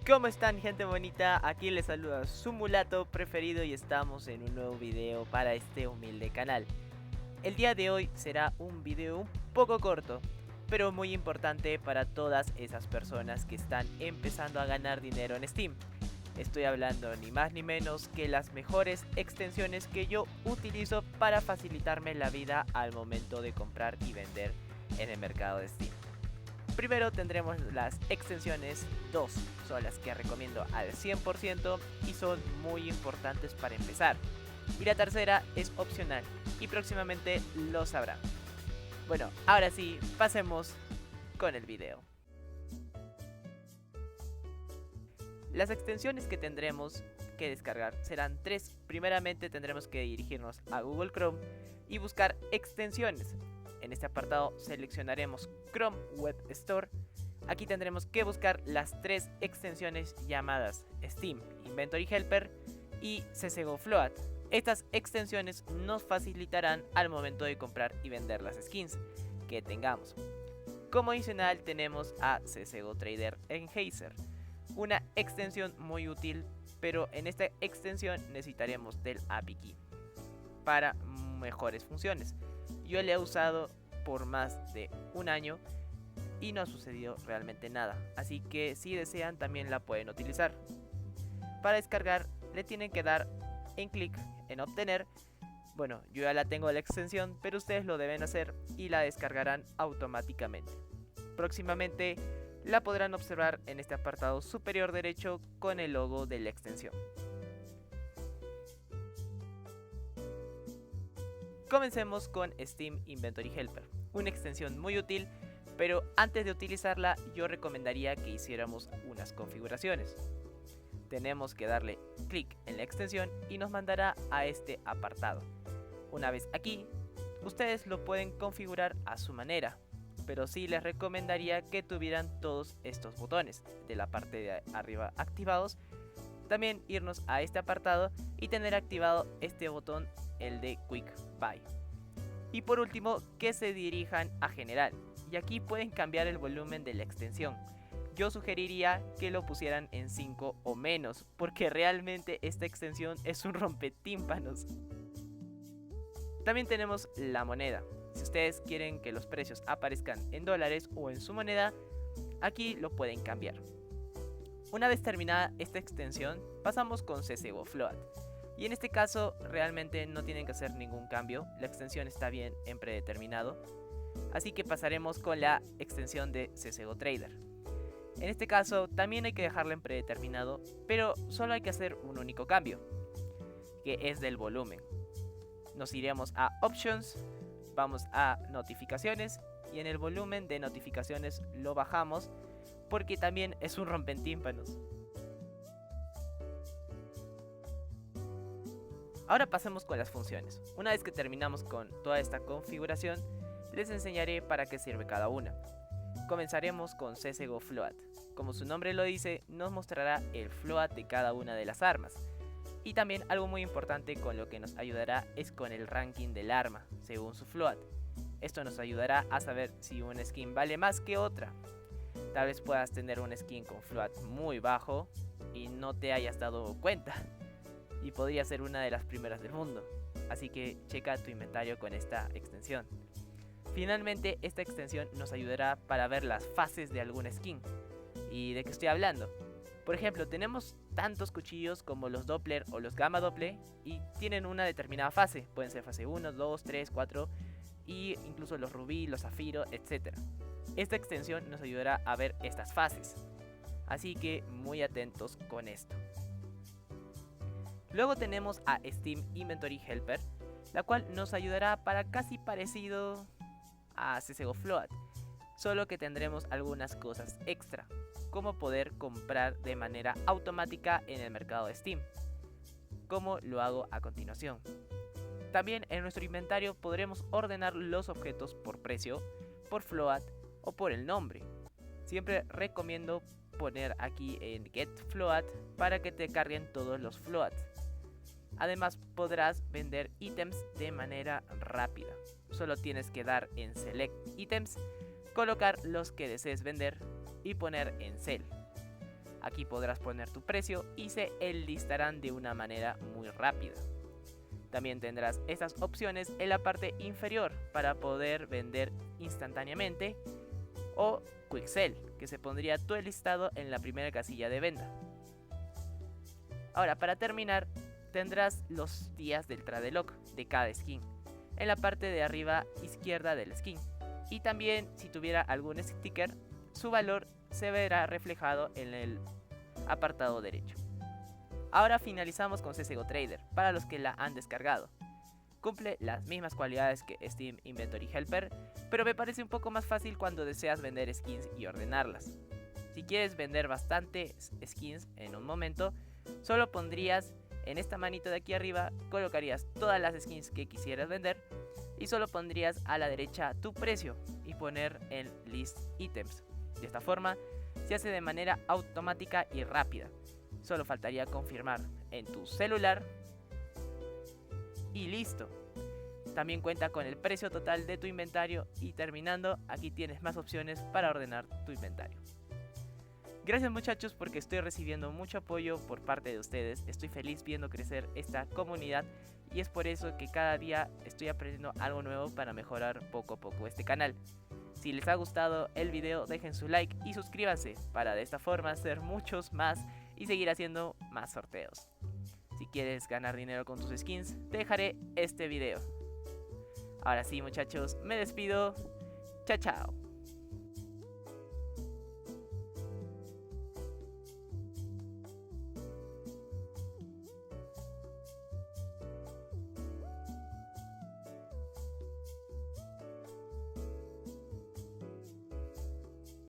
¿Cómo están, gente bonita? Aquí les saluda su mulato preferido y estamos en un nuevo video para este humilde canal. El día de hoy será un video un poco corto, pero muy importante para todas esas personas que están empezando a ganar dinero en Steam. Estoy hablando ni más ni menos que las mejores extensiones que yo utilizo para facilitarme la vida al momento de comprar y vender en el mercado de Steam. Primero tendremos las extensiones, dos son las que recomiendo al 100% y son muy importantes para empezar. Y la tercera es opcional y próximamente lo sabrán. Bueno, ahora sí, pasemos con el video. Las extensiones que tendremos que descargar serán tres. Primeramente tendremos que dirigirnos a Google Chrome y buscar extensiones. En este apartado seleccionaremos Chrome Web Store. Aquí tendremos que buscar las tres extensiones llamadas Steam Inventory Helper y CSGO Float. Estas extensiones nos facilitarán al momento de comprar y vender las skins que tengamos. Como adicional tenemos a CSGO Trader Enhancer, una extensión muy útil, pero en esta extensión necesitaremos del API Key para mejores funciones. Yo la he usado por más de un año y no ha sucedido realmente nada, así que si desean también la pueden utilizar. Para descargar le tienen que dar en clic en obtener. Bueno, yo ya la tengo la extensión, pero ustedes lo deben hacer y la descargarán automáticamente. Próximamente la podrán observar en este apartado superior derecho con el logo de la extensión. Comencemos con Steam Inventory Helper, una extensión muy útil, pero antes de utilizarla yo recomendaría que hiciéramos unas configuraciones. Tenemos que darle clic en la extensión y nos mandará a este apartado. Una vez aquí, ustedes lo pueden configurar a su manera, pero sí les recomendaría que tuvieran todos estos botones de la parte de arriba activados. También irnos a este apartado y tener activado este botón, el de Quick Buy. Y por último, que se dirijan a General, y aquí pueden cambiar el volumen de la extensión. Yo sugeriría que lo pusieran en 5 o menos, porque realmente esta extensión es un rompetímpanos. También tenemos la moneda. Si ustedes quieren que los precios aparezcan en dólares o en su moneda, aquí lo pueden cambiar. Una vez terminada esta extensión, pasamos con CSGO Float. Y en este caso realmente no tienen que hacer ningún cambio, la extensión está bien en predeterminado. Así que pasaremos con la extensión de CSGO Trader. En este caso también hay que dejarla en predeterminado, pero solo hay que hacer un único cambio, que es del volumen. Nos iremos a Options, vamos a Notificaciones y en el volumen de notificaciones lo bajamos porque también es un rompetímpanos. Ahora pasemos con las funciones. Una vez que terminamos con toda esta configuración, les enseñaré para qué sirve cada una. Comenzaremos con CSGO Float. Como su nombre lo dice, nos mostrará el float de cada una de las armas. Y también algo muy importante con lo que nos ayudará es con el ranking del arma, según su float. Esto nos ayudará a saber si una skin vale más que otra. Tal vez puedas tener una skin con float muy bajo y no te hayas dado cuenta. Y podría ser una de las primeras del mundo. Así que checa tu inventario con esta extensión. Finalmente, esta extensión nos ayudará para ver las fases de alguna skin. ¿Y de qué estoy hablando? Por ejemplo, tenemos tantos cuchillos como los Doppler o los Gamma Doppler y tienen una determinada fase. Pueden ser fase 1, 2, 3, 4 y incluso los rubí, los zafiro, etc. Esta extensión nos ayudará a ver estas fases. Así que muy atentos con esto. Luego tenemos a Steam Inventory Helper, la cual nos ayudará para casi parecido a CSGO Float, solo que tendremos algunas cosas extra, como poder comprar de manera automática en el mercado de Steam, como lo hago a continuación. También en nuestro inventario podremos ordenar los objetos por precio, por float o por el nombre. Siempre recomiendo poner aquí en Get Float para que te carguen todos los floats. Además podrás vender ítems de manera rápida. Solo tienes que dar en Select Items, colocar los que desees vender y poner en Sell. Aquí podrás poner tu precio y se enlistarán de una manera muy rápida. También tendrás estas opciones en la parte inferior para poder vender instantáneamente, o Quick Sell, que se pondría tu listado en la primera casilla de venta. Ahora, para terminar, tendrás los días del trade lock de cada skin en la parte de arriba izquierda del skin, y también si tuviera algún sticker, su valor se verá reflejado en el apartado derecho. Ahora finalizamos con CSGO Trader para los que la han descargado. Cumple las mismas cualidades que Steam Inventory Helper, pero me parece un poco más fácil cuando deseas vender skins y ordenarlas. Si quieres vender bastantes skins en un momento, solo pondrías en esta manito de aquí arriba, colocarías todas las skins que quisieras vender y solo pondrías a la derecha tu precio y poner en List Items. De esta forma se hace de manera automática y rápida. Solo faltaría confirmar en tu celular y listo. También cuenta con el precio total de tu inventario y terminando, aquí tienes más opciones para ordenar tu inventario. Gracias muchachos, porque estoy recibiendo mucho apoyo por parte de ustedes. Estoy feliz viendo crecer esta comunidad y es por eso que cada día estoy aprendiendo algo nuevo para mejorar poco a poco este canal. Si les ha gustado el video, dejen su like y suscríbanse para de esta forma hacer muchos más y seguir haciendo más sorteos. Si quieres ganar dinero con tus skins, te dejaré este video. Ahora sí muchachos, me despido. Chao chao.